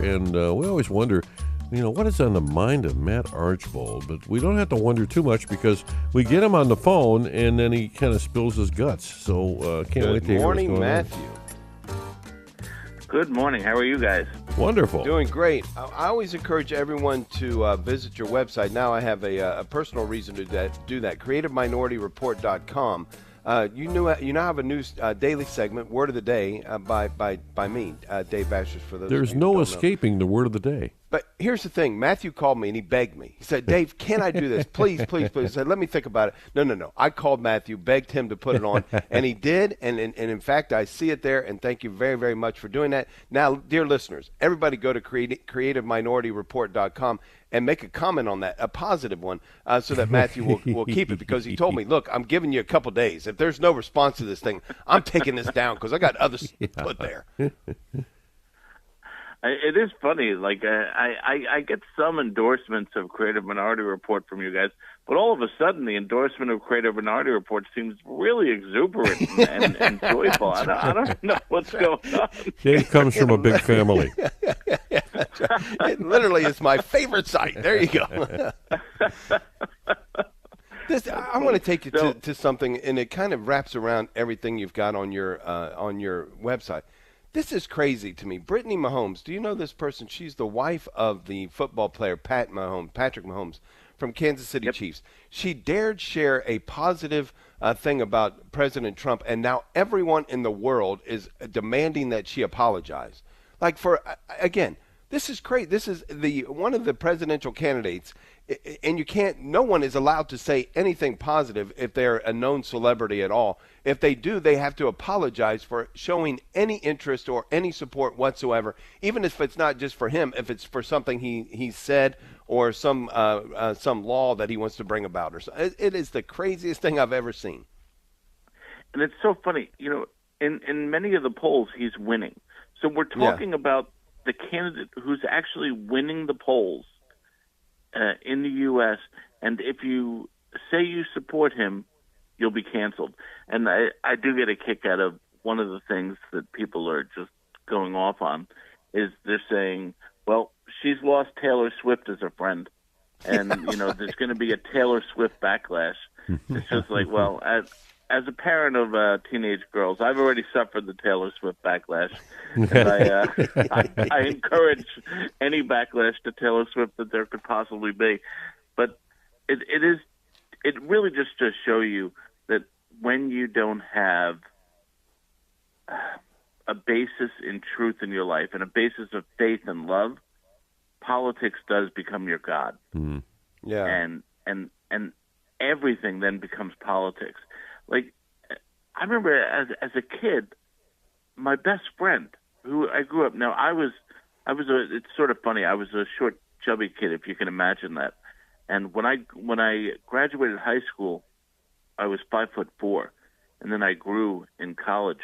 And we always wonder, what is on the mind of Matt Archbold? But we don't have to wonder too much because we get him on the phone and then he kind of spills his guts. So can't wait to hear what's going on. Matthew. Good morning. How are you guys? Wonderful. Doing great. I always encourage everyone to visit your website. Now I have a personal reason to do that. CreativeMinorityReport.com. You now have a new daily segment, Word of the Day, by me, Dave Bashers. For those There's no escaping the Word of the Day. But here's the thing. Matthew called me and he begged me. He said, Dave, can I do this? Please, please, please. I said, let me think about it. No. I called Matthew, begged him to put it on, and he did. And in fact, I see it there, and thank you very, very much for doing that. Now, dear listeners, everybody go to CreativeMinorityReport.com and make a comment on that, a positive one, so that Matthew will keep it, because he told me, look, I'm giving you a couple days. If there's no response to this thing, I'm taking this down because I got others to put there. It is funny. Like I get some endorsements of Creative Minority Report from you guys, but all of a sudden the endorsement of Creative Minority Report seems really exuberant and joyful. I don't know what's going on. Dave comes from a big family. It literally is my favorite site. There you go. I want to take you to something, and it kind of wraps around everything you've got on your website. This is crazy to me. Brittany Mahomes, do you know this person? She's the wife of the football player Patrick Mahomes from Kansas City Chiefs. She dared share a positive thing about President Trump, and now everyone in the world is demanding that she apologize. Like, for again, this is crazy. This is one of the presidential candidates, and no one is allowed to say anything positive if they're a known celebrity at all. If they do, they have to apologize for showing any interest or any support whatsoever, even if it's not just for him, if it's for something he said or some law that he wants to bring about. It is the craziest thing I've ever seen. And it's so funny. In many of the polls, he's winning. So we're talking about the candidate who's actually winning the polls in the U.S., and if you say you support him, you'll be canceled. And I do get a kick out of one of the things that people are just going off on is they're saying, well, she's lost Taylor Swift as a friend, and there's going to be a Taylor Swift backlash. It's just like, well, as a parent of teenage girls, I've already suffered the Taylor Swift backlash. And I encourage any backlash to Taylor Swift that there could possibly be. But it really just to show you that when you don't have a basis in truth in your life and a basis of faith and love, politics does become your God. Mm. Yeah. And everything then becomes politics. Like, I remember as a kid, my best friend, who I grew up. Now it's sort of funny. I was a short, chubby kid, if you can imagine that. And when I graduated high school, I was 5'4", and then I grew in college,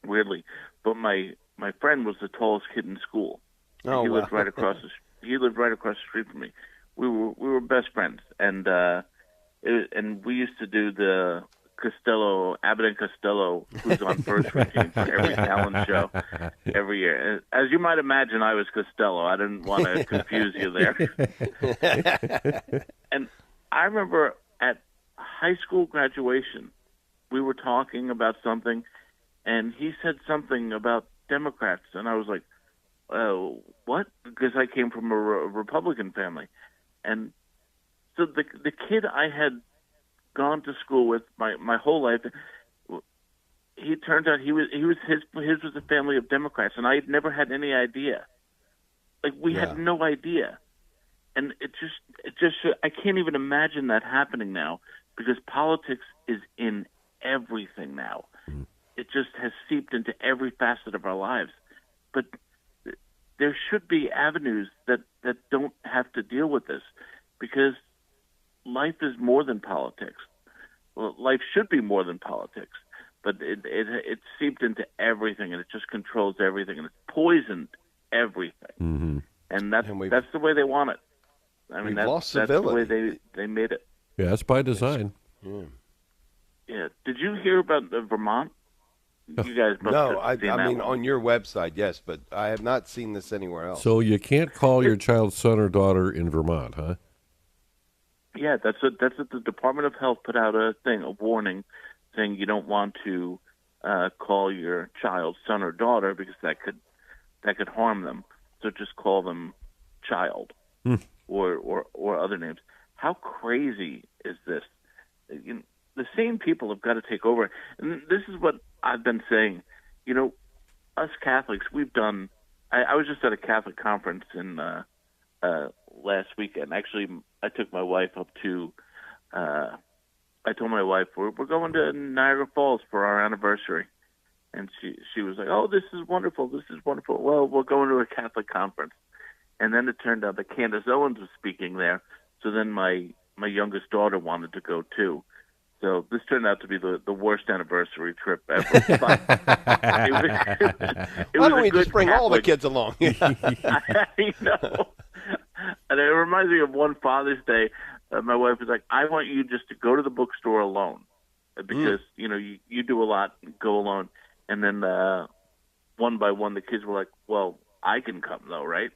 weirdly. But my friend was the tallest kid in school. Oh, he wow. lived right across the street from me. We were best friends, and we used to do the Abbott and Costello, who's on first routine for every talent show every year. As you might imagine, I was Costello. I didn't want to confuse you there. And I remember at high school graduation, we were talking about something, and he said something about Democrats, and I was like, what? Because I came from a Republican family. And so the kid I had gone to school with my whole life, he turns out his was a family of Democrats, and I had never had any idea. Like, we had no idea. And it just I can't even imagine that happening now, because politics is in everything now. Mm. It just has seeped into every facet of our lives. But there should be avenues that don't have to deal with this, because life is more than politics. Well, life should be more than politics, but it seeped into everything, and it just controls everything, and it's poisoned everything. Mm-hmm. And that's the way they want it. I mean, that's the way they made it. Yeah, that's by design. Yeah. Did you hear about Vermont? You guys must No, have seen that I mean one. on your website, yes, but I have not seen this anywhere else. So you can't call your child's son or daughter in Vermont, huh? Yeah, that's what the Department of Health put out a warning, saying you don't want to call your child's son or daughter because that could harm them. So just call them child or other names. How crazy is this? The same people have got to take over. And this is what I've been saying. Us Catholics, we've done. I was just at a Catholic conference in last weekend. Actually, I took my wife up to. I told my wife we're going to Niagara Falls for our anniversary, and she was like, "Oh, this is wonderful. This is wonderful." Well, we're going to a Catholic conference, and then it turned out that Candace Owens was speaking there. So then my youngest daughter wanted to go too. So this turned out to be the worst anniversary trip ever. But Why don't we just bring all the kids along? I know. And it reminds me of one Father's Day. My wife was like, "I want you just to go to the bookstore alone because you do a lot. Go alone." And then one by one, the kids were like, "Well, I can come though, right?"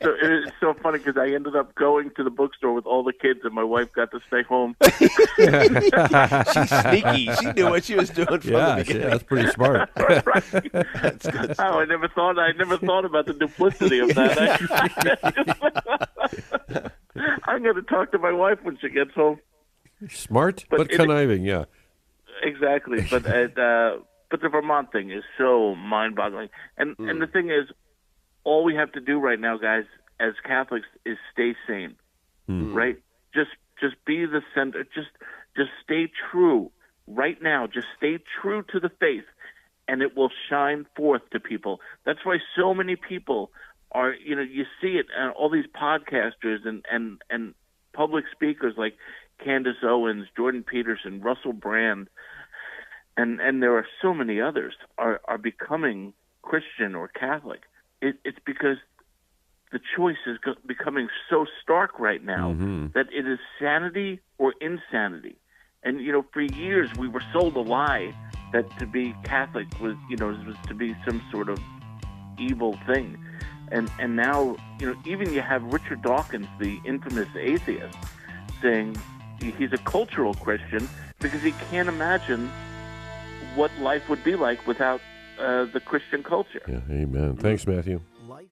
So it's so funny because I ended up going to the bookstore with all the kids, and my wife got to stay home. She's sneaky. She knew what she was doing from the beginning. Yeah, that's pretty smart. Right. That's good stuff. I never thought about the duplicity of that. I'm going to talk to my wife when she gets home. Smart, but conniving, yeah. Exactly, but the Vermont thing is so mind-boggling, and the thing is, all we have to do right now, guys, as Catholics, is stay sane, right? Just be the center. Just stay true right now. Just stay true to the faith, and it will shine forth to people. That's why so many people are, you see it, and all these podcasters and public speakers like Candace Owens, Jordan Peterson, Russell Brand, and there are so many others are becoming Christian or Catholic. It's because the choice is becoming so stark right now that it is sanity or insanity. And for years we were sold a lie that to be Catholic was to be some sort of evil thing. And now even you have Richard Dawkins, the infamous atheist, saying he's a cultural Christian because he can't imagine what life would be like without the Christian culture. Yeah, amen. Thanks, Matthew.